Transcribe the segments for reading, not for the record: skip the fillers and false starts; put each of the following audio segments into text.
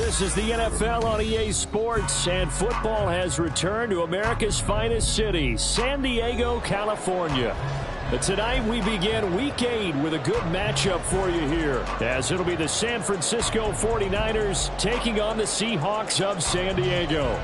This is the NFL on EA Sports, and football has returned to America's finest city, San Diego, California. But tonight we begin Week 8 with a good matchup for you here, as it'll be the San Francisco 49ers taking on the Seahawks of San Diego.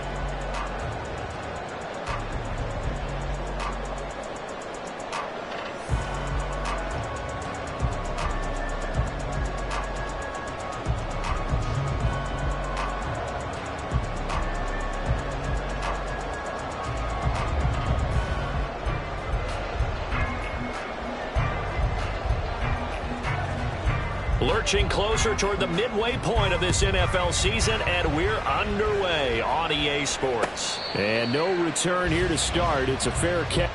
Lurching closer toward the midway point of this NFL season, and we're underway on EA Sports. And no return here to start. It's a fair catch.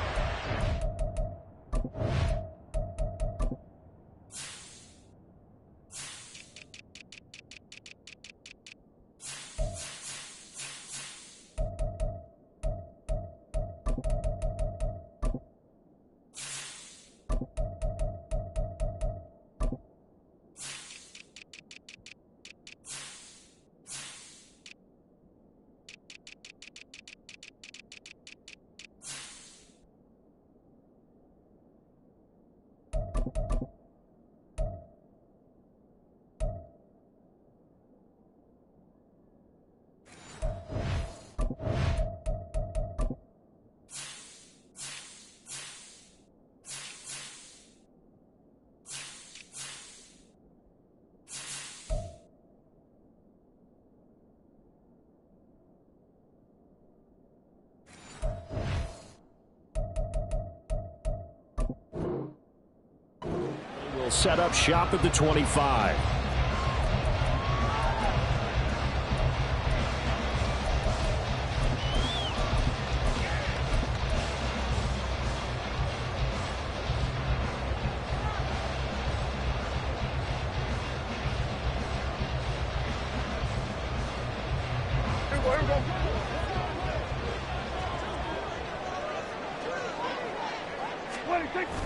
Set up shop at the 25.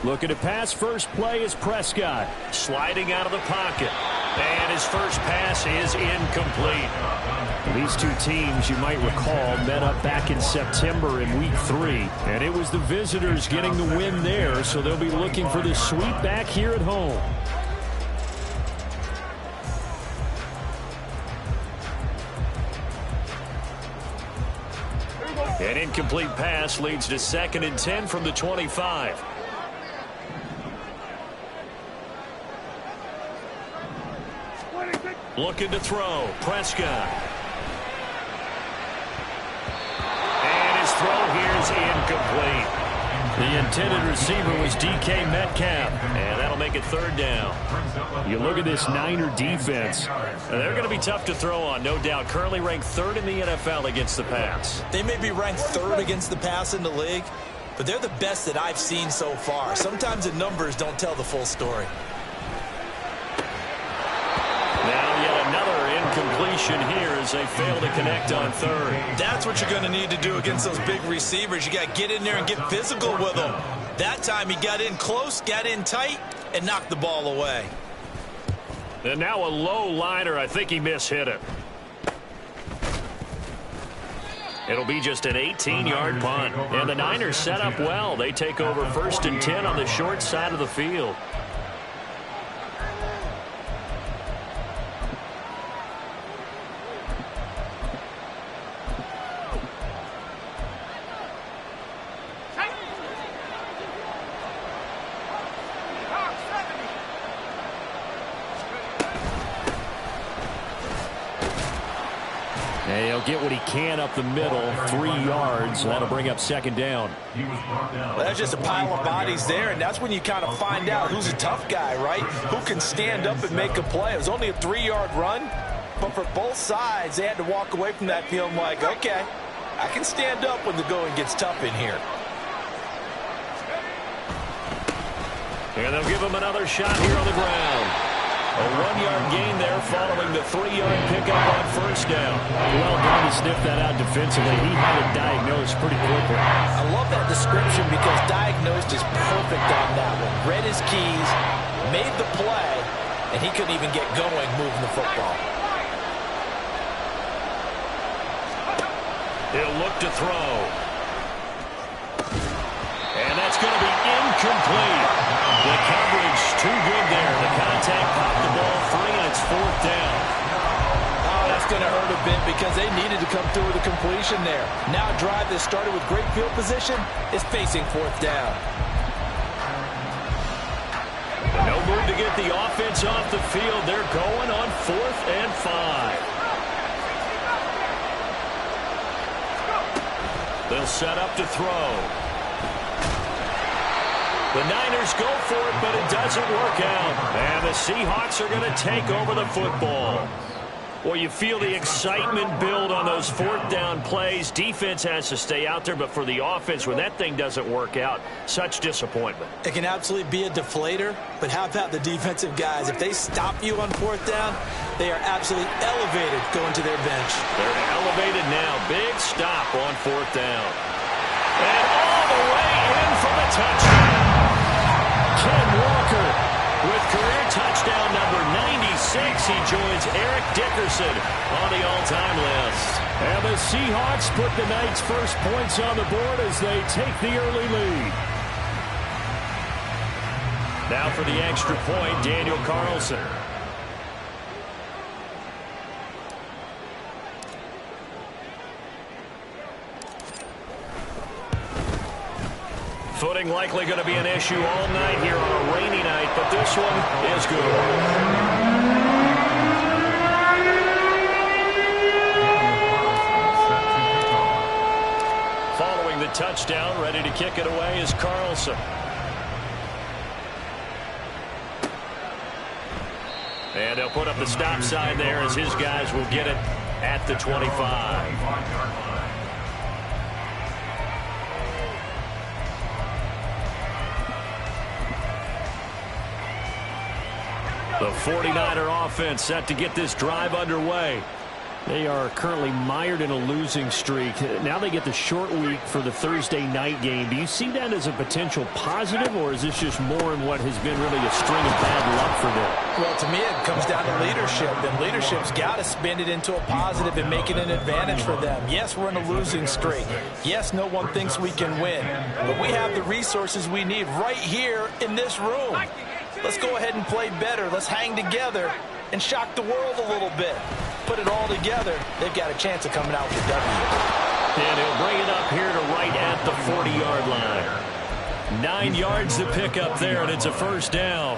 Looking to pass. First play is Prescott. Sliding out of the pocket. And his first pass is incomplete. These two teams, you might recall, met up back in September in Week 3. And it was the visitors getting the win there, so they'll be looking for the sweep back here at home. An incomplete pass leads to 2nd and 10 from the 25. Looking to throw. Prescott. And his throw here is incomplete. The intended receiver was DK Metcalf. And that'll make it 3rd down. You look at this Niner defense. They're going to be tough to throw on, no doubt. Currently ranked 3rd in the NFL against the pass. They may be ranked 3rd against the pass in the league, but they're the best that I've seen so far. Sometimes the numbers don't tell the full story. Completion here as they fail to connect on 3rd. That's what you're going to need to do against those big receivers. You got to get in there and get physical with them. That time he got in close, got in tight, and knocked the ball away. And now a low liner. I think he mishit it. It'll be just an 18-yard punt. And the Niners set up well. They take over 1st and 10 on the short side of the field. And he'll get what he can up the middle, 3 yards. That'll bring up 2nd down. Well, that's just a pile of bodies there, and that's when you kind of find out who's a tough guy, right? Who can stand up and make a play. It was only a 3-yard run, but for both sides, they had to walk away from that feeling like, okay, I can stand up when the going gets tough in here. And they'll give him another shot here on the ground. A 1-yard gain there following the 3-yard pickup on 1st down. Well done to sniff that out defensively. He had it diagnosed pretty quickly. I love that description because diagnosed is perfect on that one. Read his keys, made the play, and he couldn't even get going moving the football. He'll look to throw. And that's going to be incomplete. The coverage too good there. The contact popped the ball free, and it's fourth down. Oh, that's going to hurt a bit because they needed to come through with a completion there. Now a drive that started with great field position is facing fourth down. No move to get the offense off the field. They're going on 4th and 5. They'll set up to throw. The Niners go for it, but it doesn't work out. And the Seahawks are going to take over the football. Well, you feel the excitement build on those 4th down plays. Defense has to stay out there, but for the offense, when that thing doesn't work out, such disappointment. It can absolutely be a deflator, but how about the defensive guys? If they stop you on 4th down, they are absolutely elevated going to their bench. They're elevated now. Big stop on 4th down. And all the way in for the touchdown. Ken Walker with career touchdown number 96. He joins Eric Dickerson on the all-time list. And the Seahawks put the night's first points on the board as they take the early lead. Now for the extra point, Daniel Carlson. Footing likely going to be an issue all night here on a rainy night, but this one is good. Following the touchdown, ready to kick it away is Carlson. And they'll put up the stop sign there as his guys will get it at the 25. The 49er offense set to get this drive underway. They are currently mired in a losing streak. Now they get the short week for the Thursday night game. Do you see that as a potential positive, or is this just more in what has been really a string of bad luck for them? Well, to me, it comes down to leadership, and leadership's got to spin it into a positive and make it an advantage for them. Yes, we're in a losing streak. Yes, no one thinks we can win, but we have the resources we need right here in this room. Let's go ahead and play better. Let's hang together and shock the world a little bit. Put it all together, they've got a chance of coming out with a W. And he'll bring it up here to right at the 40-yard line. 9 yards to pick up there, and it's a first down.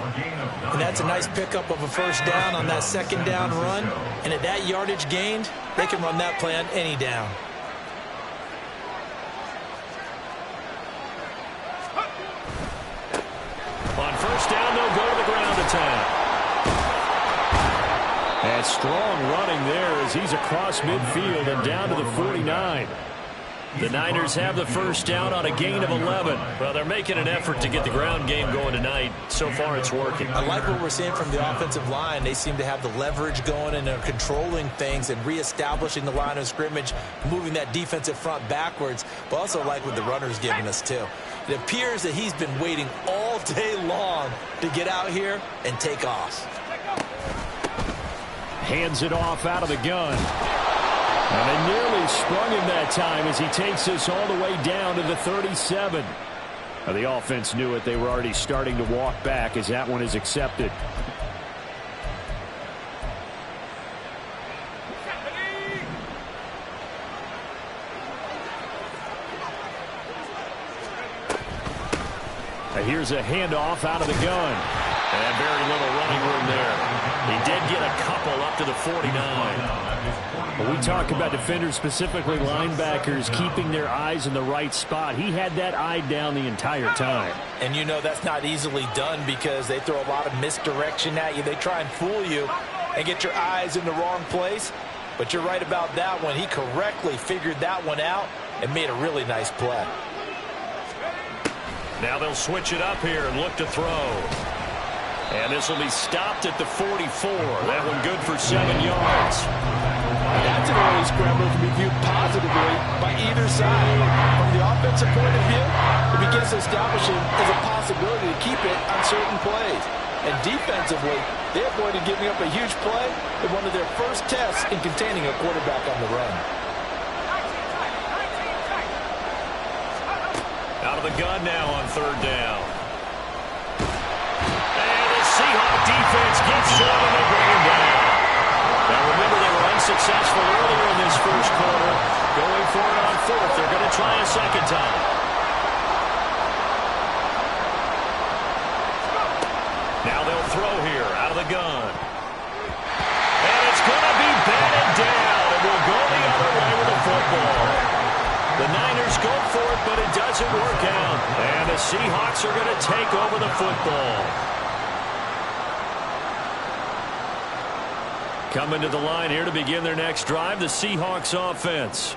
And that's a nice pickup of a first down on that second down run. And at that yardage gained, they can run that play on any down. On first down, they'll go to the ground attack. And strong running there as he's across midfield and down to the 49. The Niners have the first down on a gain of 11. Well, they're making an effort to get the ground game going tonight. So far, it's working. I like what we're seeing from the offensive line. They seem to have the leverage going and they're controlling things and reestablishing the line of scrimmage, moving that defensive front backwards, but also like what the runner's giving us, too. It appears that he's been waiting all day long to get out here and take off. Hands it off out of the gun. And they nearly sprung him that time as he takes this all the way down to the 37. Now, the offense knew it. They were already starting to walk back as that one is accepted. Now, here's a handoff out of the gun. And very little running room there. He did get a couple up to the 49. When we talk about defenders, specifically linebackers, keeping their eyes in the right spot, he had that eye down the entire time. And you know that's not easily done because they throw a lot of misdirection at you. They try and fool you and get your eyes in the wrong place. But you're right about that one. He correctly figured that one out and made a really nice play. Now they'll switch it up here and look to throw. And this will be stopped at the 44. That one good for 7 yards. That's an early scramble to be viewed positively by either side. From the offensive point of view, it begins to establish it as a possibility to keep it on certain plays. And defensively, they avoided giving up a huge play in one of their first tests in containing a quarterback on the run. the gun now on third down. And the Seahawks defense gets to him and they bring him down. Now remember, they were unsuccessful earlier in this first quarter. Going for it on fourth. They're going to try a second time. Now they'll throw here out of the gun. And it's going to be batted down. And we'll go the other way with the football. The Niners go for it, but it doesn't work out. And the Seahawks are going to take over the football. Coming to the line here to begin their next drive, the Seahawks offense.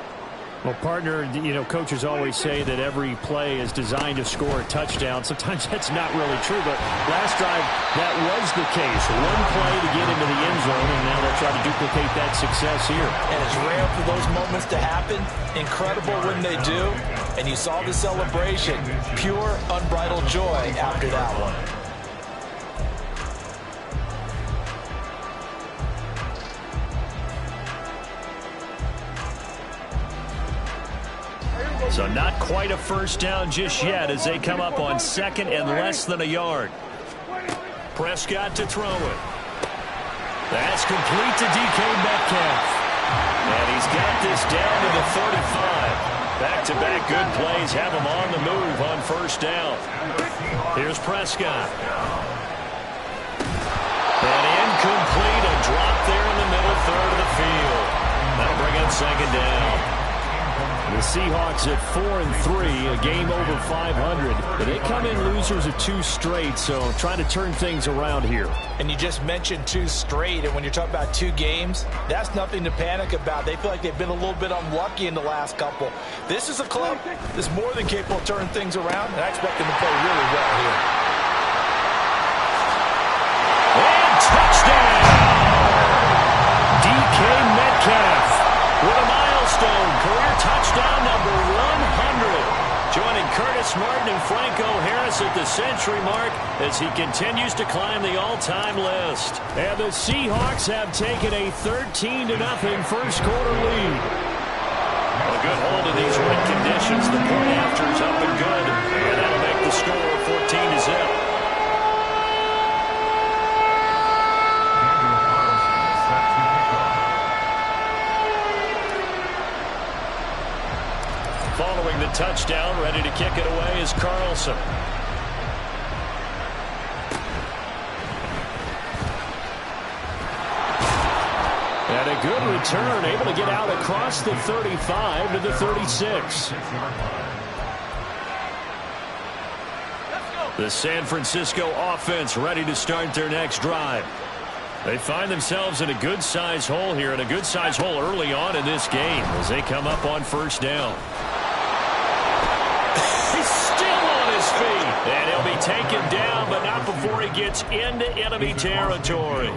Well, partner, you know, coaches always say that every play is designed to score a touchdown. Sometimes that's not really true, but last drive, that was the case. One play to get into the end zone, and now they'll try to duplicate that success here. And it's rare for those moments to happen. Incredible when they do. And you saw the celebration. Pure, unbridled joy after that one. So not quite a first down just yet as they come up on second and less than a yard. Prescott to throw it. That's complete to DK Metcalf. And he's got this down to the 35. Back-to-back good plays have him on the move on first down. Here's Prescott. And incomplete, a drop there in the middle third of the field. That'll bring up second down. The Seahawks at 4-3, a game over 500. But they come in losers of 2 straight, so trying to turn things around here. And you just mentioned 2 straight, and when you're talking about 2 games, that's nothing to panic about. They feel like they've been a little bit unlucky in the last couple. This is a club that's more than capable of turning things around, and I expect them to play really well here. And touchdown! DK Metcalf with a milestone career touchdown number 100. Joining Curtis Martin and Franco Harris at the century mark as he continues to climb the all-time list. And the Seahawks have taken a 13-0 first quarter lead. A good hold in these wet conditions. The point after is up and good. And that'll make the score 14-0. Following the touchdown, ready to kick it away is Carlson. And a good return, able to get out across the 35 to the 36. The San Francisco offense ready to start their next drive. They find themselves in a good-sized hole here, and a good-sized hole early on in this game as they come up on first down. And he'll be taken down, but not before he gets into enemy territory.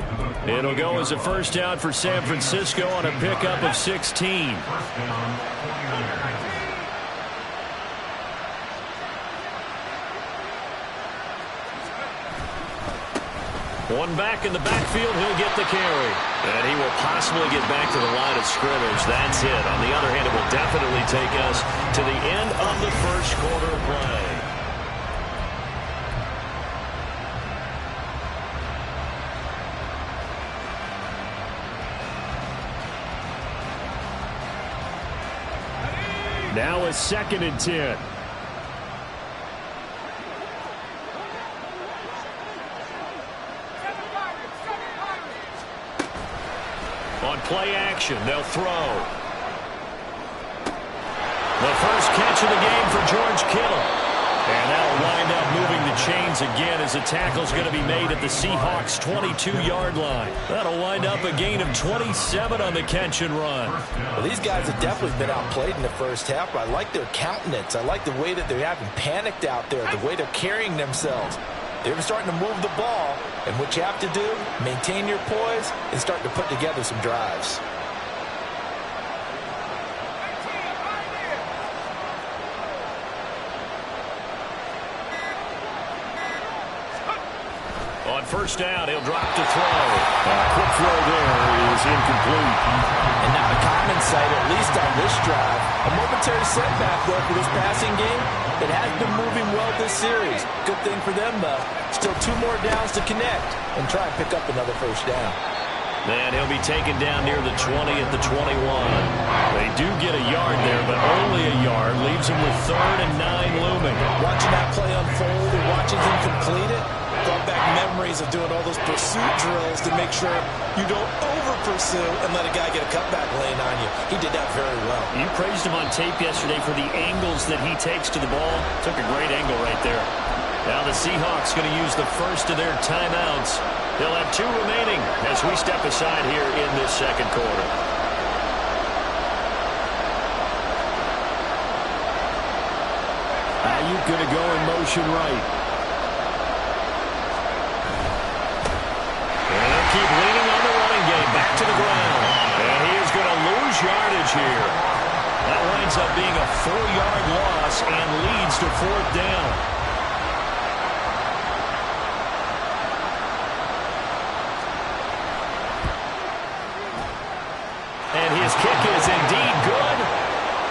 It'll go as a first down for San Francisco on a pickup of 16. One back in the backfield, he'll get the carry. And he will possibly get back to the line of scrimmage. That's it. On the other hand, it will definitely take us to the end of the first quarter play. Now a 2nd and 10. On play action, they'll throw. The first catch of the game for George Kittle. And that'll wind up moving the chains again as the tackle's going to be made at the Seahawks' 22-yard line. That'll wind up a gain of 27 on the catch and run. Well, these guys have definitely been outplayed in the first half, but I like their countenance. I like the way that they haven't panicked out there, the way they're carrying themselves. They're starting to move the ball, and what you have to do, maintain your poise and start to put together some drives. On first down, he'll drop to throw. Quick throw there is incomplete. And not a common sight, at least on this drive. A moment to momentary setback, though, for this passing game. It has been moving well this series. Good thing for them, though. Still 2 more downs to connect and try and pick up another first down. And he'll be taken down near the 20 at the 21. They do get a yard there, but only a yard. Leaves him with 3rd and 9 looming. Watching that play unfold and watching him complete it brought back memories of doing all those pursuit drills to make sure you don't over-pursue and let a guy get a cutback lane on you. He did that very well. You praised him on tape yesterday for the angles that he takes to the ball. Took a great angle right there. Now the Seahawks going to use the first of their timeouts. They'll have 2 remaining as we step aside here in this second quarter. Ayuk going to go in motion right. And they'll keep leaning on the running game. Back to the ground. And he is going to lose yardage here. That winds up being a 4-yard loss and leads to 4th down. And his kick is indeed good.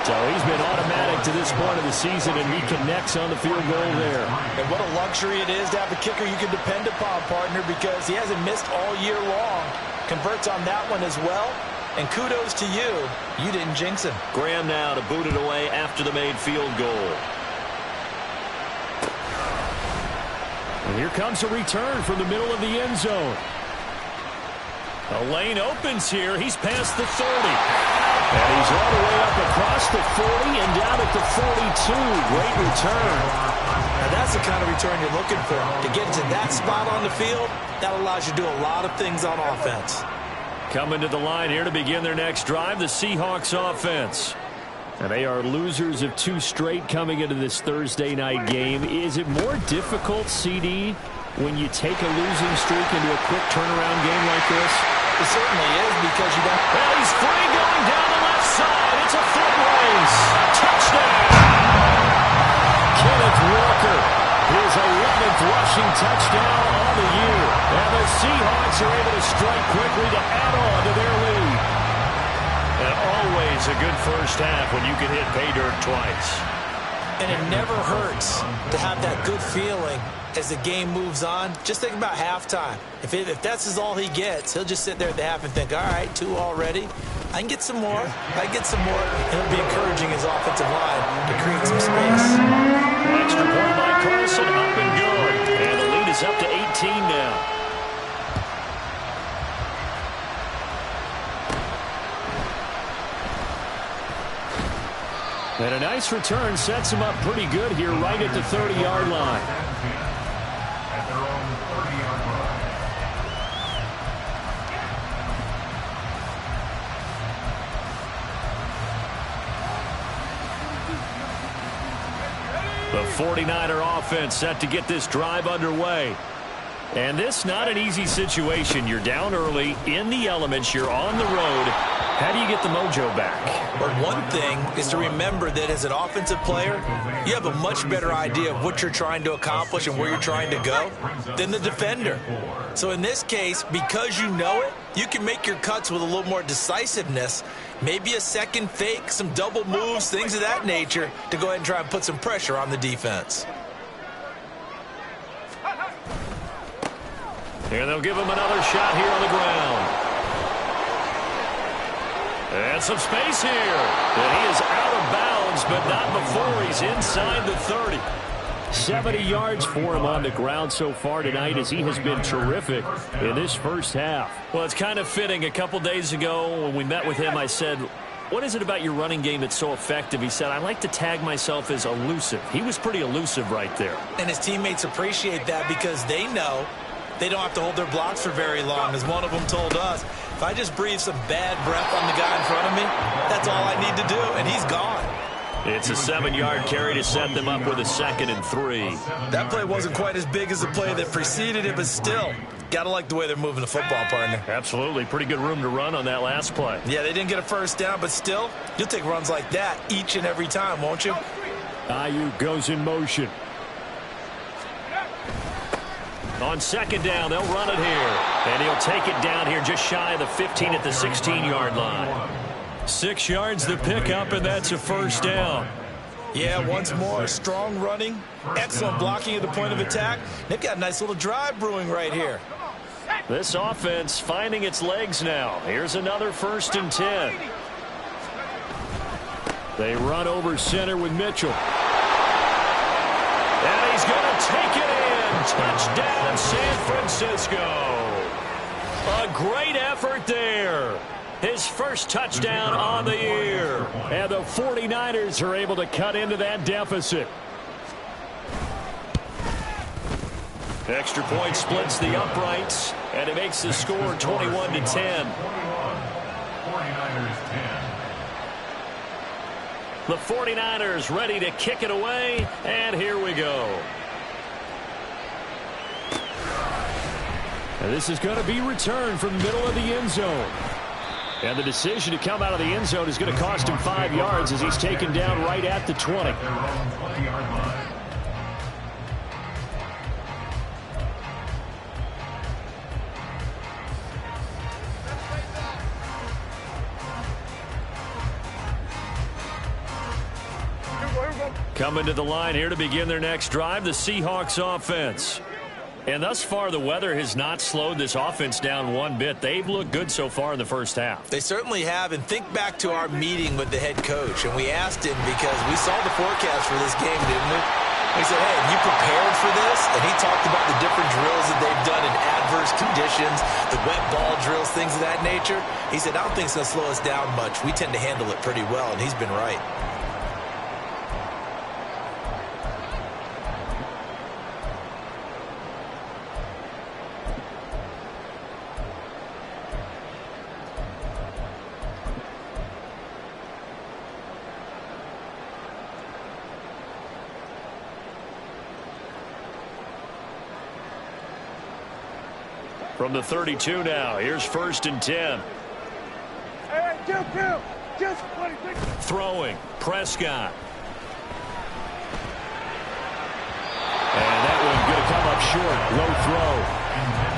So he's been automatic to this point of the season, and he connects on the field goal there. And what a luxury it is to have a kicker you can depend upon, partner, because he hasn't missed all year long. Converts on that one as well. And kudos to you. You didn't jinx him. Graham now to boot it away after the made field goal. And here comes a return from the middle of the end zone. A lane opens here. He's past the 30. And he's all the way up across the 40 and down at the 42. Great return. Now that's the kind of return you're looking for. To get to that spot on the field, that allows you to do a lot of things on offense. Coming to the line here to begin their next drive, the Seahawks offense. And they are losers of 2 straight coming into this Thursday night game. Is it more difficult, CD, when you take a losing streak into a quick turnaround game like this? It certainly is, because you don't... Well, he's free going down the left side. It's a foot race. Touchdown! Kenneth Walker, his 11th rushing touchdown on the year. And the Seahawks are able to strike quickly to add on to their lead. And always a good first half when you can hit pay dirt twice. And it never hurts to have that good feeling as the game moves on. Just think about halftime. If that's all he gets, he'll just sit there at the half and think, all right, 2 already. I can get some more. I can get some more. And he'll be encouraging his offensive line to create some space. Extra point by Carlson, up and good. And the lead is up to 18 now. And a nice return sets him up pretty good here right at the 30-yard line. The 49er offense set to get this drive underway. And this not an easy situation. You're down early, in the elements, you're on the road. How do you get the mojo back? But one thing is to remember that as an offensive player, you have a much better idea of what you're trying to accomplish and where you're trying to go than the defender. So in this case, because you know it, you can make your cuts with a little more decisiveness, maybe a second fake, some double moves, things of that nature, to go ahead and try and put some pressure on the defense. And they'll give him another shot here on the ground. And some space here. And he is out of bounds, but not before he's inside the 30. 70 yards for him on the ground so far tonight, as he has been terrific in this first half. Well, it's kind of fitting. A couple days ago when we met with him, I said, what is it about your running game that's so effective? He said, I like to tag myself as elusive. He was pretty elusive right there. And his teammates appreciate that because they know they don't have to hold their blocks for very long. As one of them told us, if I just breathe some bad breath on the guy in front of me, that's all I need to do, and he's gone. It's a 7-yard carry to set them up with a 2nd and 3. That play wasn't quite as big as the play that preceded it, but still, got to like the way they're moving the football, partner. Absolutely. Pretty good room to run on that last play. Yeah, they didn't get a first down, but still, you'll take runs like that each and every time, won't you? Ayuk goes in motion. On 2nd down, they'll run it here. And he'll take it down here just shy of the 15 at the 16-yard line. 6 yards the pickup, and that's a first down. Yeah, once more, strong running, excellent blocking at the point of attack. They've got a nice little drive brewing right here. This offense finding its legs now. Here's another 1st and 10. They run over center with Mitchell. And he's going to take it in. Touchdown, San Francisco. A great effort there. His first touchdown on the year. And the 49ers are able to cut into that deficit. Extra point splits the uprights, and it makes the score 21-10. The 49ers ready to kick it away, and here we go. And this is going to be returned from the middle of the end zone. And the decision to come out of the end zone is going to cost him 5 yards as he's taken down right at the 20. Coming to the line here to begin their next drive, the Seahawks offense. And thus far, the weather has not slowed this offense down one bit. They've looked good so far in the first half. They certainly have. And think back to our meeting with the head coach. And we asked him because we saw the forecast for this game, didn't we? We said, hey, have you prepared for this? And he talked about the different drills that they've done in adverse conditions, the wet ball drills, things of that nature. He said, I don't think it's going to slow us down much. We tend to handle it pretty well, and he's been right. From the 32 now, here's 1st and 10. Throwing, Prescott. And that one going to come up short, low throw.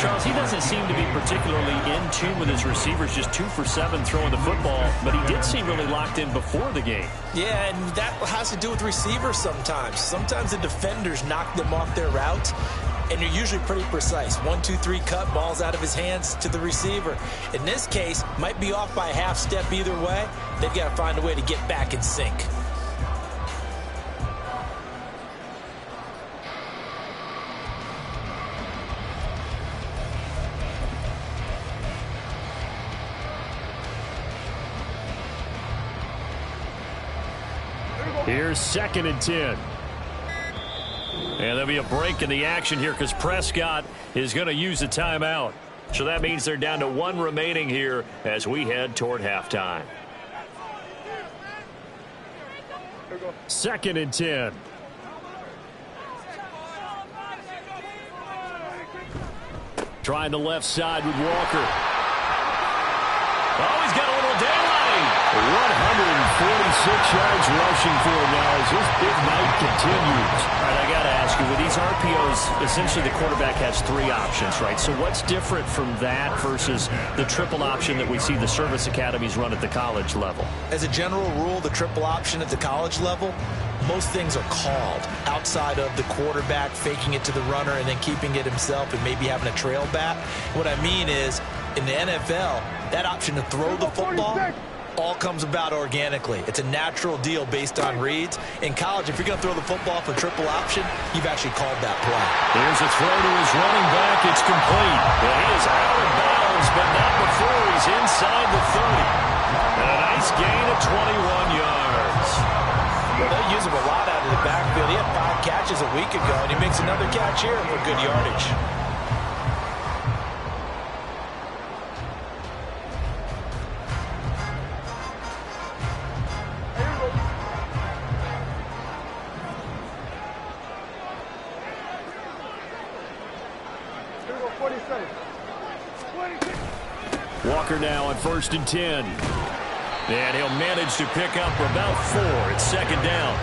Charles, he doesn't seem to be particularly in tune with his receivers, just 2 for 7 throwing the football, but he did seem really locked in before the game. Yeah, and that has to do with receivers sometimes. Sometimes the defenders knock them off their route, and you're usually pretty precise. 1, 2, 3 cut, balls out of his hands to the receiver. In this case, might be off by a half step either way. They've got to find a way to get back in sync. Here's 2nd and 10. And there'll be a break in the action here because Prescott is going to use a timeout. So that means they're down to 1 remaining here as we head toward halftime. 2nd and 10. Trying the left side with Walker. Oh, he's got a little daylight. 146 yards rushing for him now as this big night continues. All right, I got to ask you, with these RPOs, essentially the quarterback has 3 options, right? So what's different from that versus the triple option that we see the service academies run at the college level? As a general rule, the triple option at the college level, most things are called outside of the quarterback faking it to the runner and then keeping it himself and maybe having a trail back. What I mean is, in the NFL, that option to throw the football all comes about organically. It's a natural deal based on reads. In college, if you're going to throw the football for triple option, you've actually called that play. Here's a throw to his running back. It's complete. And he is out of bounds, but not before he's inside the 30. And a nice gain of 21 yards. Well, they use him a lot out of the backfield. He had 5 catches a week ago, and he makes another catch here for good yardage. Walker now on 1st and 10. And he'll manage to pick up about 4. It's 2nd down.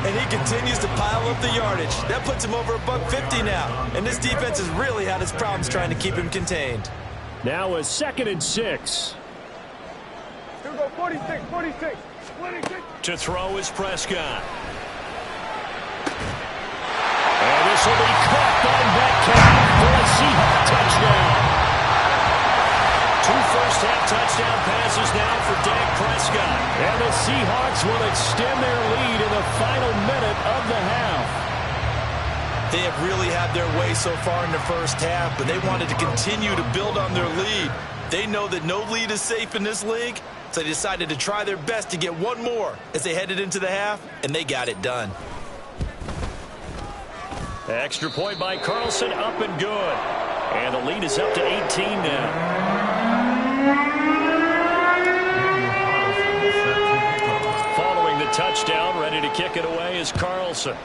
And he continues to pile up the yardage. That puts him over $150 now. And this defense has really had its problems trying to keep him contained. Now a 2nd and 6. To throw is Prescott. And this will be caught by Metcalf for a Seahawks touchdown. 2 first-half touchdown passes now for Dak Prescott. And the Seahawks will extend their lead in the final minute of the half. They have really had their way so far in the first half, but they wanted to continue to build on their lead. They know that no lead is safe in this league, so they decided to try their best to get one more as they headed into the half, and they got it done. Extra point by Carlson, up and good. And the lead is up to 18 now. Following the touchdown, ready to kick it away is Carlson.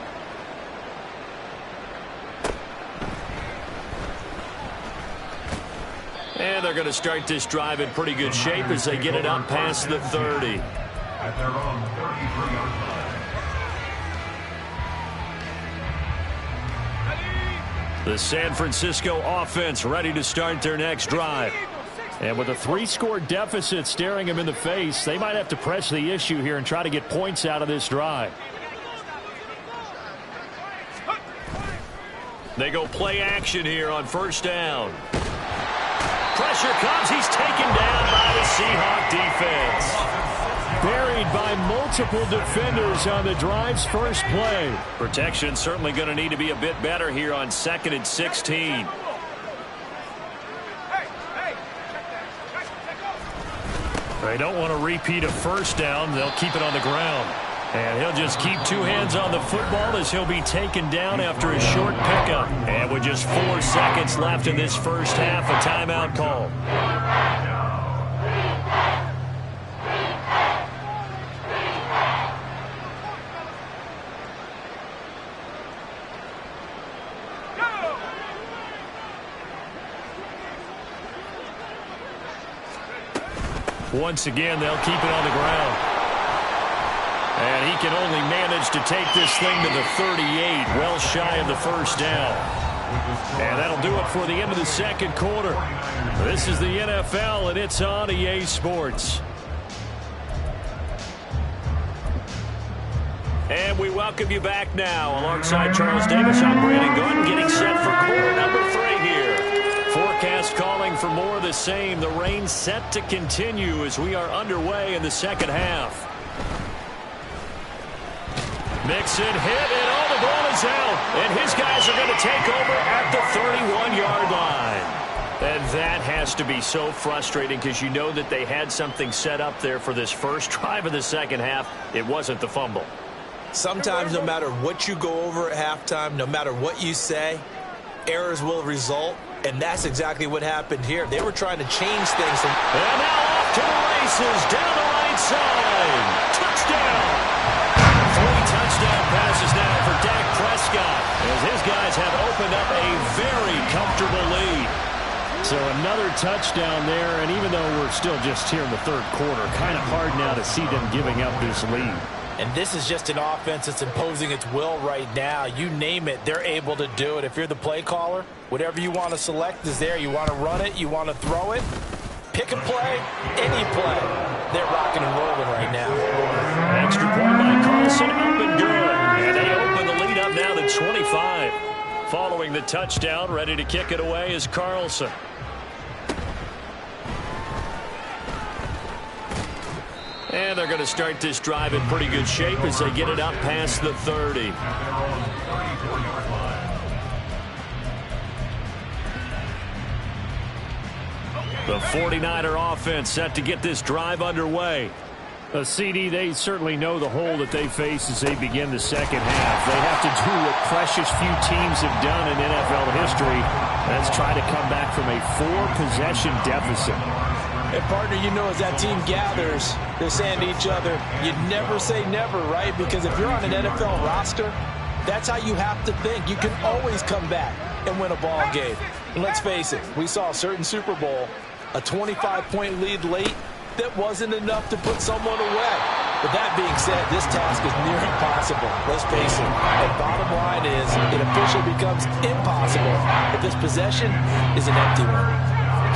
And they're going to start this drive in pretty good shape as they get it up past the 30. At their own 33-yard line. The San Francisco offense ready to start their next drive. And with a 3-score deficit staring them in the face, they might have to press the issue here and try to get points out of this drive. They go play action here on first down. Pressure comes. He's taken down by the Seahawks defense. Buried by multiple defenders on the drive's first play. Protection certainly going to need to be a bit better here on 2nd and 16. They don't want to repeat a first down. They'll keep it on the ground. And he'll just keep 2 hands on the football as he'll be taken down after a short pickup. And with just 4 seconds left in this first half, a timeout call. Once again, they'll keep it on the ground. And he can only manage to take this thing to the 38, well shy of the first down. And that'll do it for the end of the second quarter. This is the NFL, and it's on EA Sports. And we welcome you back now. Alongside Charles Davis, I'm Brandon Gordon, getting set for quarter number 3 here. Forecast calling for more of the same. The rain set to continue as we are underway in the second half. Mixon hit, and all the ball is out. And his guys are going to take over at the 31-yard line. And that has to be so frustrating because you know that they had something set up there for this first drive of the second half. It wasn't the fumble. Sometimes no matter what you go over at halftime, no matter what you say, errors will result. And that's exactly what happened here. They were trying to change things. And now off to the races, down the right side. Touchdown. 3 touchdown passes now for Dak Prescott as his guys have opened up a very comfortable lead. So another touchdown there, and even though we're still just here in the third quarter, kind of hard now to see them giving up this lead. And this is just an offense that's imposing its will right now. You name it, they're able to do it. If you're the play caller, whatever you want to select is there. You want to run it, you want to throw it, pick a play, any play. They're rocking and rolling right now. Extra point by Carlson, up and good. And they open the lead up now to 25. Following the touchdown, ready to kick it away is Carlson. And they're going to start this drive in pretty good shape as they get it up past the 30. The 49er offense set to get this drive underway. CD, they certainly know the hole that they face as they begin the second half. They have to do what precious few teams have done in NFL history. That's try to come back from a 4-possession deficit. And, partner, you know as that team gathers, they're saying to each other, you never say never, right? Because if you're on an NFL roster, that's how you have to think. You can always come back and win a ball game. And let's face it, we saw a certain Super Bowl, a 25-point lead late, that wasn't enough to put someone away. But that being said, this task is near impossible. Let's face it. And bottom line is, it officially becomes impossible if this possession is an empty one.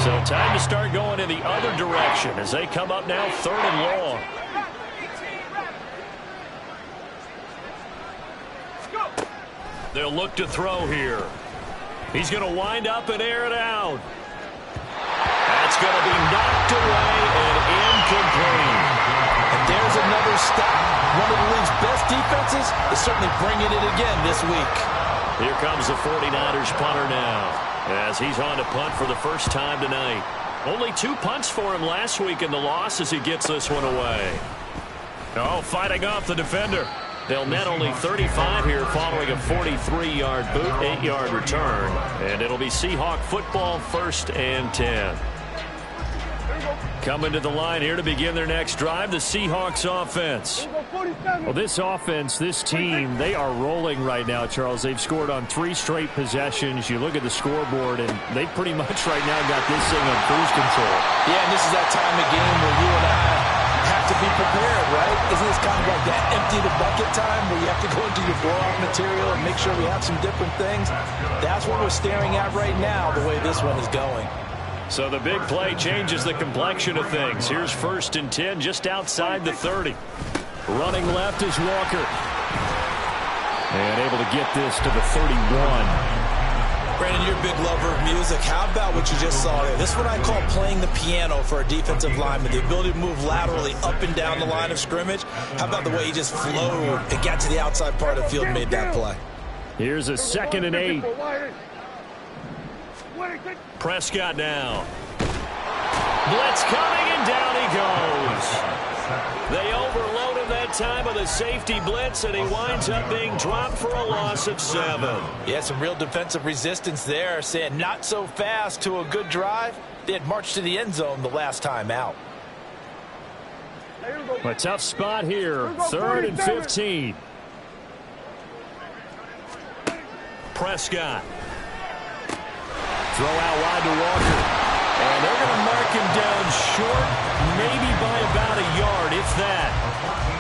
So time to start going in the other direction as they come up now 3rd and long. They'll look to throw here. He's going to wind up and air it out. That's going to be knocked away and incomplete. And there's another stop. One of the league's best defenses is certainly bringing it again this week. Here comes the 49ers punter now as he's on to punt for the first time tonight. Only 2 punts for him last week in the loss as he gets this one away. Oh, fighting off the defender. They'll net only 35 here following a 43-yard boot, 8-yard return. And it'll be Seahawk football, 1st and 10. Coming to the line here to begin their next drive, the Seahawks offense. Well, this offense, this team, they are rolling right now, Charles. They've scored on 3 straight possessions. You look at the scoreboard, and they pretty much right now got this thing on cruise control. Yeah, and this is that time of game where you and I have to be prepared, right? Isn't this kind of like that empty the bucket time where you have to go into your blowout material and make sure we have some different things? That's what we're staring at right now, the way this one is going. So the big play changes the complexion of things. Here's 1st and 10 just outside the 30. Running left is Walker. And able to get this to the 31. Brandon, you're a big lover of music. How about what you just saw there? This is what I call playing the piano for a defensive lineman. The ability to move laterally up and down the line of scrimmage. How about the way he just flowed and got to the outside part of the field and made that play? Here's a 2nd and 8. Prescott now. Blitz coming, and down he goes. They overload him that time with a safety blitz, and he winds up being dropped for a loss of 7. Yeah, some real defensive resistance there, saying not so fast to a good drive. They had marched to the end zone the last time out. A tough spot here, 3rd and 15. Prescott. Throw out wide to Walker. And they're going to mark him down short, maybe by about a yard, if that.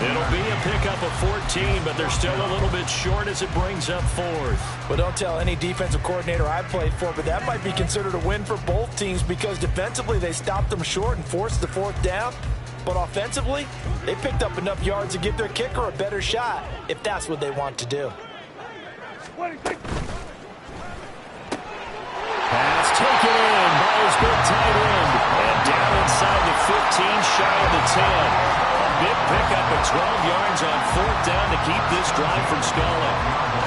It'll be a pickup of 14, but they're still a little bit short as it brings up 4th. Well, don't tell any defensive coordinator I played for, but that might be considered a win for both teams because defensively they stopped them short and forced the 4th down. But offensively, they picked up enough yards to give their kicker a better shot if that's what they want to do. Pass taken in by his big tight end. And down inside the 15, shy of the 10. A big pickup of 12 yards on 4th down to keep this drive from stalling.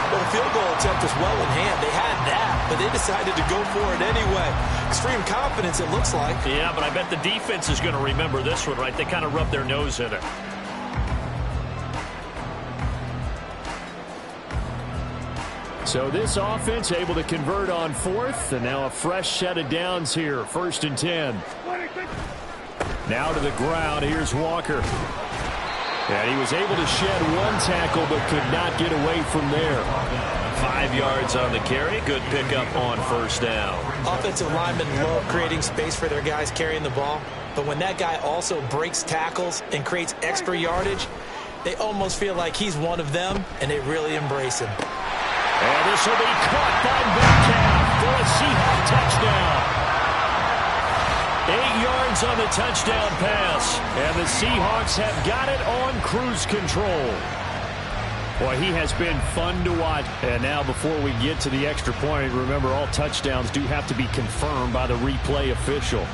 Well, the field goal attempt was well in hand. They had that, but they decided to go for it anyway. Extreme confidence, it looks like. Yeah, but I bet the defense is going to remember this one, right? They kind of rubbed their nose in it. So this offense able to convert on 4th, and now a fresh set of downs here, 1st and 10. Now to the ground, here's Walker. And he was able to shed 1 tackle, but could not get away from there. 5 yards on the carry, good pickup on 1st down. Offensive linemen love creating space for their guys carrying the ball, but when that guy also breaks tackles and creates extra yardage, they almost feel like he's one of them, and they really embrace him. And this will be caught by Metcalf for a Seahawk touchdown. 8 yards on the touchdown pass. And the Seahawks have got it on cruise control. Boy, he has been fun to watch. And now before we get to the extra point, remember all touchdowns do have to be confirmed by the replay official.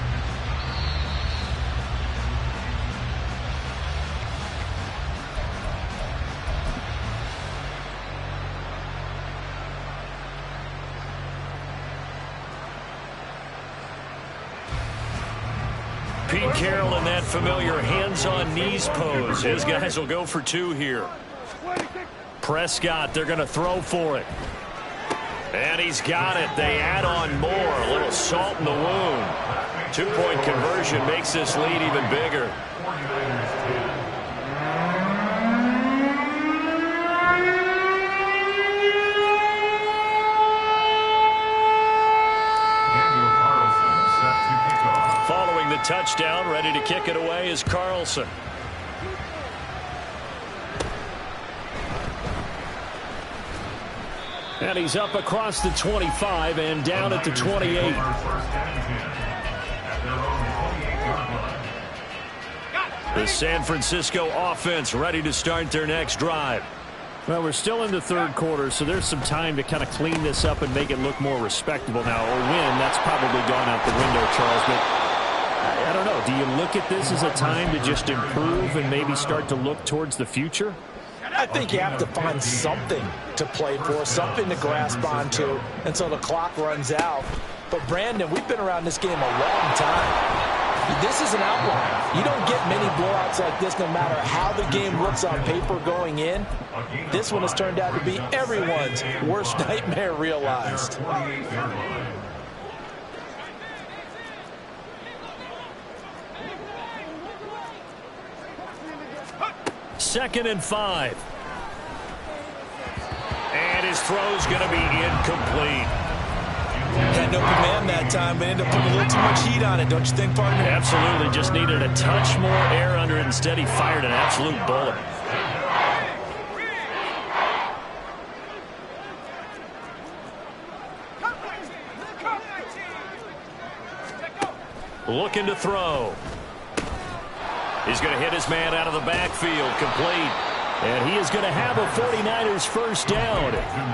Pete Carroll in that familiar hands-on knees pose. His guys will go for 2 here. Prescott, they're going to throw for it. And he's got it. They add on more. A little salt in the wound. 2-point conversion makes this lead even bigger. Following the touchdown, ready to kick it away is Carlson. And he's up across the 25 and down at the 28. The San Francisco offense ready to start their next drive. Well, we're still in the third quarter, so there's some time to kind of clean this up and make it look more respectable now. A win, that's probably gone out the window, Charles. But I don't know. Do you look at this as a time to just improve and maybe start to look towards the future? I think you have to find something to play for, something to grasp onto until the clock runs out. But, Brandon, we've been around this game a long time. This is an outlier. You don't get many blowouts like this no matter how the game looks on paper going in. This one has turned out to be everyone's worst nightmare realized. Second and 5. And his throw's going to be incomplete. Had no command that time, but ended up putting a little too much heat on it, don't you think, partner? Absolutely. Just needed a touch more air under it. Instead, he fired an absolute bullet. Looking to throw. He's going to hit his man out of the backfield. Complete. And he is going to have a 49ers first down.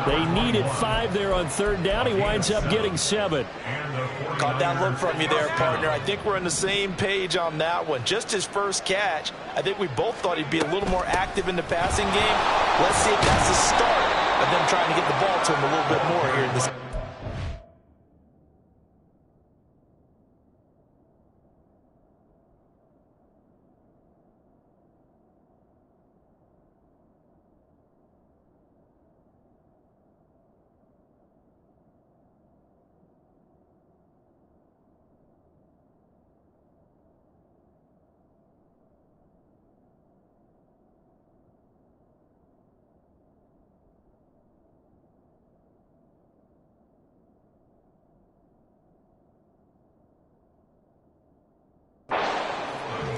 They needed 5 there on third down. He winds up getting 7. Caught that look from you there, partner. I think we're on the same page on that one. Just his first catch. I think we both thought he'd be a little more active in the passing game. Let's see if that's the start of them trying to get the ball to him a little bit more here in this.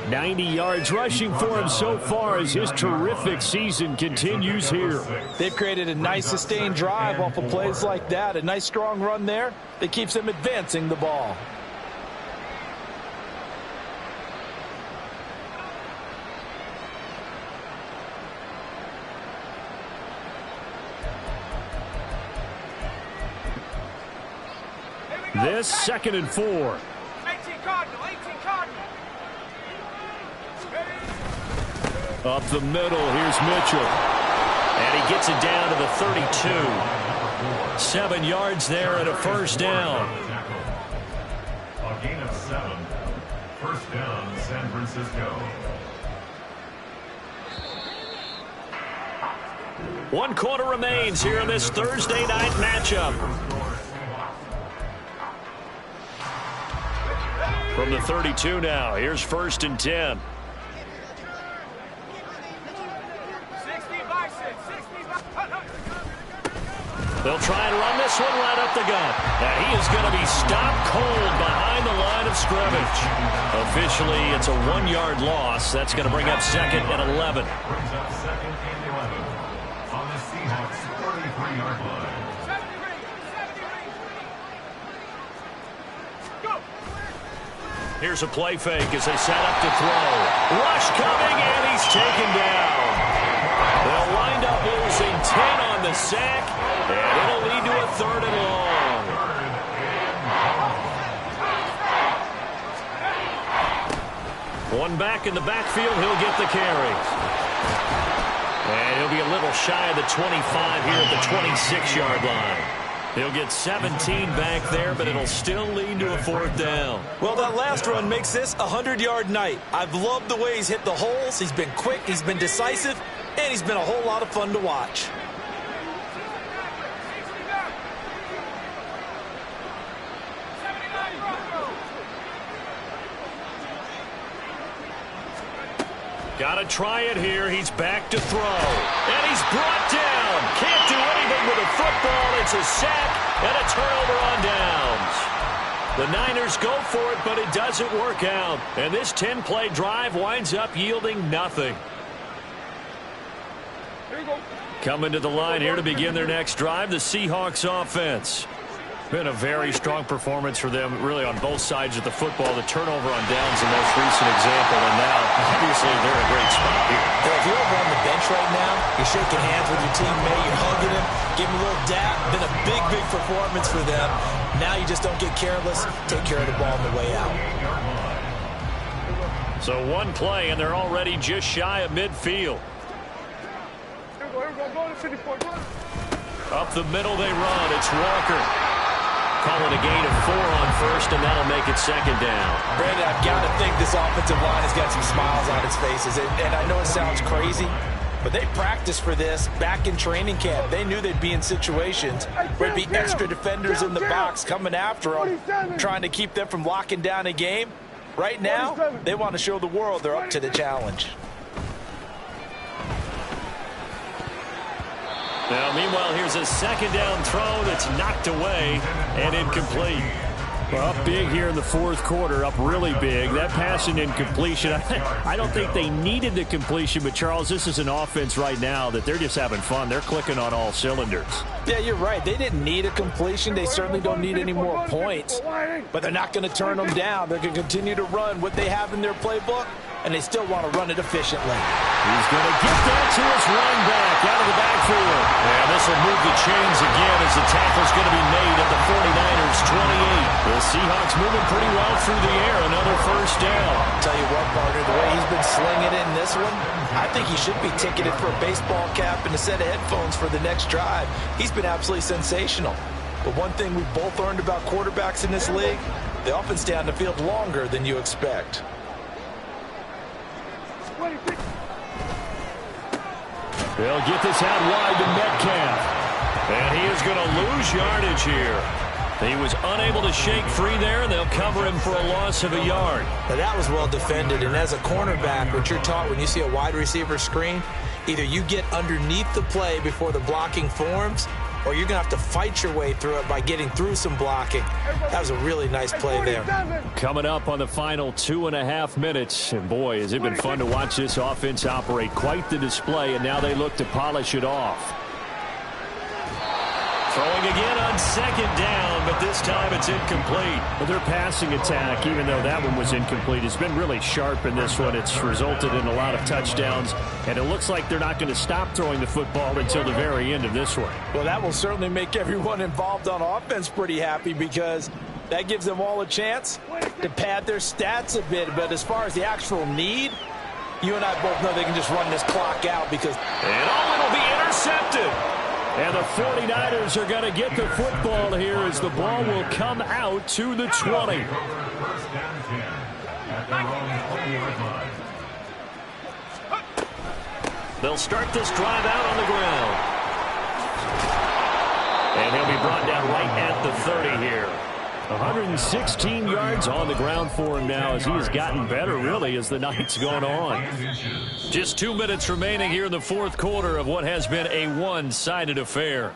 $90 yards rushing for him so far as his terrific season continues here. They've created a nice sustained drive off of plays like that. A nice strong run there that keeps them advancing the ball. This second and 4. 18 Cardinal. Up the middle, here's Mitchell. And he gets it down to the 32. 7 yards there and a first down. A gain of 7. First down, San Francisco. 1 quarter remains here in this Thursday night matchup. From the 32 now, here's first and 10. They'll try and run this one right up the gut. And he is going to be stopped cold behind the line of scrimmage. Officially, it's a 1-yard loss. That's going to bring up second and 11. Brings up second and 11 on the Seahawks 43-yard line. Here's a play fake as they set up to throw. Rush coming, and he's taken down. They'll wind up losing 10 on the sack, and it'll lead to a third and long. One back in the backfield, he'll get the carry. And he'll be a little shy of the 25 here at the 26-yard line. He'll get 17 back there, but it'll still lead to a fourth down. Well, that last run makes this a 100-yard night. I've loved the way he's hit the holes. He's been quick, he's been decisive, and he's been a whole lot of fun to watch. Got to try it here. He's back to throw. And he's brought down. Can't do anything with a football. It's a sack and a turnover on downs. The Niners go for it, but it doesn't work out. And this 10-play drive winds up yielding nothing. Here you go. Coming to the line here to begin their next drive, the Seahawks offense. Been a very strong performance for them, really, on both sides of the football. The turnover on downs, the most recent example, and now, obviously, they're in a great spot here. If you're over on the bench right now, you're shaking hands with your teammate, you're hugging him, giving him a little dap. Been a big, big performance for them. Now you just don't get careless. Take care of the ball on the way out. So one play, and they're already just shy of midfield. Up the middle they run. It's Walker. Call it a gain of 4 on first, and that'll make it second down. Brandon, I've got to think this offensive line has got some smiles on its faces. And I know it sounds crazy, but they practiced for this back in training camp. They knew they'd be in situations where it'd be extra defenders in the box coming after them, trying to keep them from locking down a game. Right now, they want to show the world they're up to the challenge. Now, meanwhile, here's a second down throw that's knocked away and incomplete. Well, up big here in the fourth quarter, up really big. That pass and incompletion, I don't think they needed the completion, but, Charles, this is an offense right now that they're just having fun. They're clicking on all cylinders. Yeah, you're right. They didn't need a completion. They certainly don't need any more points, but they're not going to turn them down. They're going to continue to run what they have in their playbook, and they still want to run it efficiently. He's going to get that to his running back out of the backfield. And this will move the chains again as the tackle's going to be made at the 49ers' 28. The Seahawks moving pretty well through the air. Another first down. I'll tell you what, partner, the way he's been slinging it in this one, I think he should be ticketed for a baseball cap and a set of headphones for the next drive. He's been absolutely sensational. But one thing we've both learned about quarterbacks in this league, they often stay on the field longer than you expect. They'll get this out wide to Metcalf. And he is going to lose yardage here. He was unable to shake free there, and they'll cover him for a loss of a yard. Now, that was well defended, and as a cornerback, what you're taught when you see a wide receiver screen, either you get underneath the play before the blocking forms, or you're going to have to fight your way through it by getting through some blocking. That was a really nice play there. Coming up on the final 2.5 minutes, and boy, has it been fun to watch this offense operate. Quite the display, and now they look to polish it off. Throwing again on second down, but this time it's incomplete. Well, their passing attack, even though that one was incomplete, has been really sharp in this one. It's resulted in a lot of touchdowns, and it looks like they're not going to stop throwing the football until the very end of this one. Well, that will certainly make everyone involved on offense pretty happy because that gives them all a chance to pad their stats a bit. But as far as the actual need, you and I both know they can just run this clock out because... And it'll be intercepted. And the 49ers are going to get the football here as the ball will come out to the 20. They'll start this drive out on the ground. And he'll be brought down right at the 30 here. 116 yards on the ground for him now as he has gotten better, really, as the night's gone on. Just 2 minutes remaining here in the fourth quarter of what has been a one-sided affair.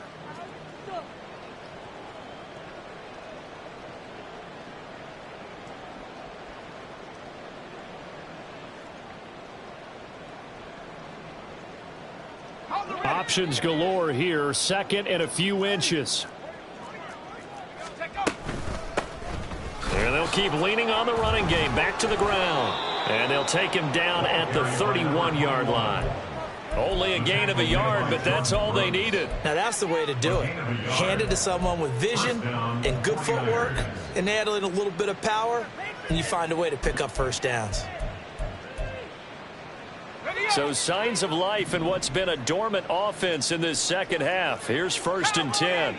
Options galore here. Second and a few inches. And they'll keep leaning on the running game. Back to the ground. And they'll take him down at the 31-yard line. Only a gain of a yard, but that's all they needed. Now, that's the way to do it. Hand it to someone with vision and good footwork, and add in a little bit of power, and you find a way to pick up first downs. So signs of life in what's been a dormant offense in this second half. Here's 1st and 10.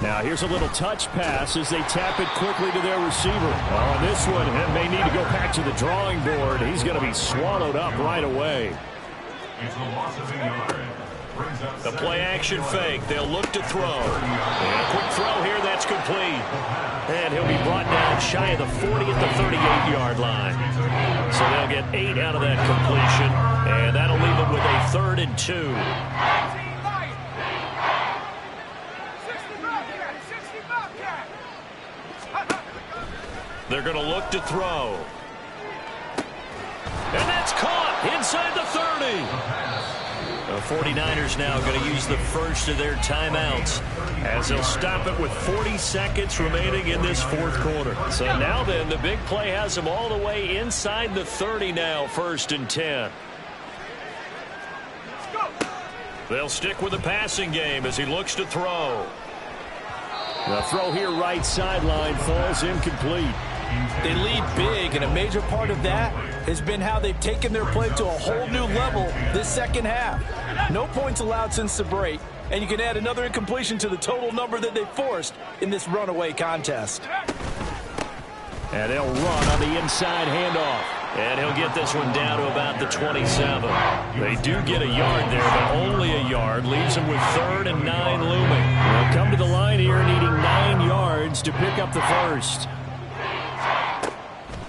Now here's a little touch pass as they tap it quickly to their receiver. On this one, he may need to go back to the drawing board. He's going to be swallowed up right away. The play action fake. They'll look to throw. And a quick throw here. That's complete. And he'll be brought down shy of the 40 at the 38-yard line. So they'll get 8 out of that completion. And that'll leave them with a 3rd and 2. They're going to look to throw. And that's It's caught inside the 30. The 49ers now going to use the first of their timeouts as they'll stop it with 40 seconds remaining in this fourth quarter. So now then, the big play has them all the way inside the 30 now, 1st and 10. They'll stick with the passing game as he looks to throw. The throw here right sideline falls incomplete. They lead big, and a major part of that has been how they've taken their play to a whole new level this second half. No points allowed since the break, and you can add another incompletion to the total number that they forced in this runaway contest. And they'll run on the inside handoff. And he'll get this one down to about the 27. They do get a yard there, but only a yard. Leaves them with 3rd and 9 looming. They'll come to the line here needing 9 yards to pick up the first.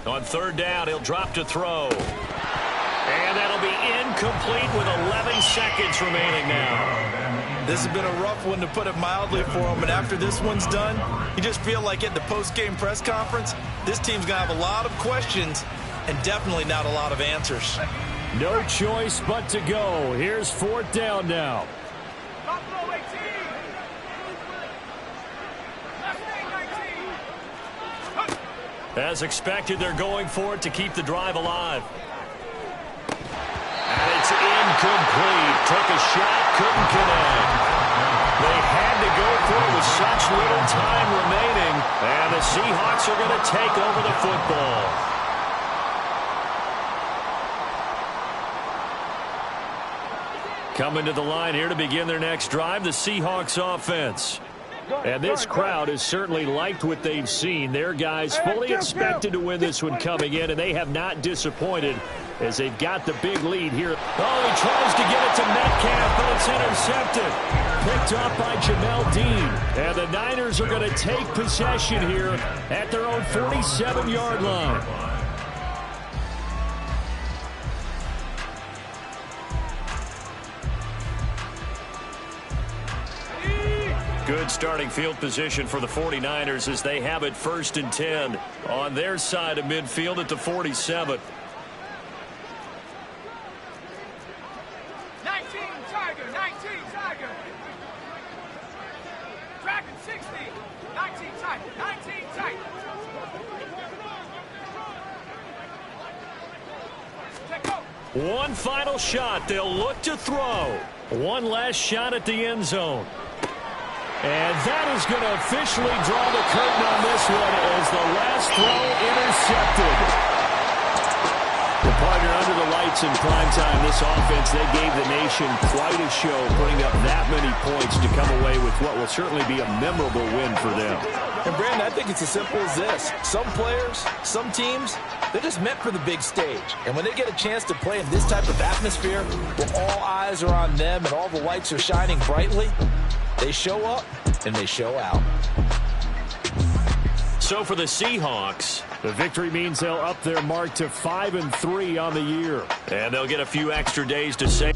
On 3rd down, he'll drop to throw. And that'll be incomplete with 11 seconds remaining now. This has been a rough one, to put it mildly, for him. And after this one's done, you just feel like at the post-game press conference, this team's going to have a lot of questions and definitely not a lot of answers. No choice but to go. Here's 4th down now. As expected, they're going for it to keep the drive alive. And it's incomplete. Took a shot, couldn't connect. They had to go for it with such little time remaining. And the Seahawks are going to take over the football. Coming to the line here to begin their next drive, the Seahawks offense. And this crowd has certainly liked what they've seen. Their guys fully expected to win this one coming in, and they have not disappointed as they've got the big lead here. Oh, he tries to get it to Metcalf, but it's intercepted. Picked up by Jamel Dean. And the Niners are going to take possession here at their own 47-yard line. Good starting field position for the 49ers as they have it 1st and 10 on their side of midfield at the 47. 19 Tiger, 19 Tiger. Dragon 60, 19 Tiger, 19 Tiger. One final shot. They'll look to throw. One last shot at the end zone. And that is going to officially draw the curtain on this one as the last throw intercepted. The partner under the lights in primetime, this offense, they gave the nation quite a show, putting up that many points to come away with what will certainly be a memorable win for them. And, Brandon, I think it's as simple as this. Some players, some teams, they're just meant for the big stage. And when they get a chance to play in this type of atmosphere where all eyes are on them and all the lights are shining brightly, they show up and they show out. So for the Seahawks, the victory means they'll up their mark to 5-3 on the year. And they'll get a few extra days to say.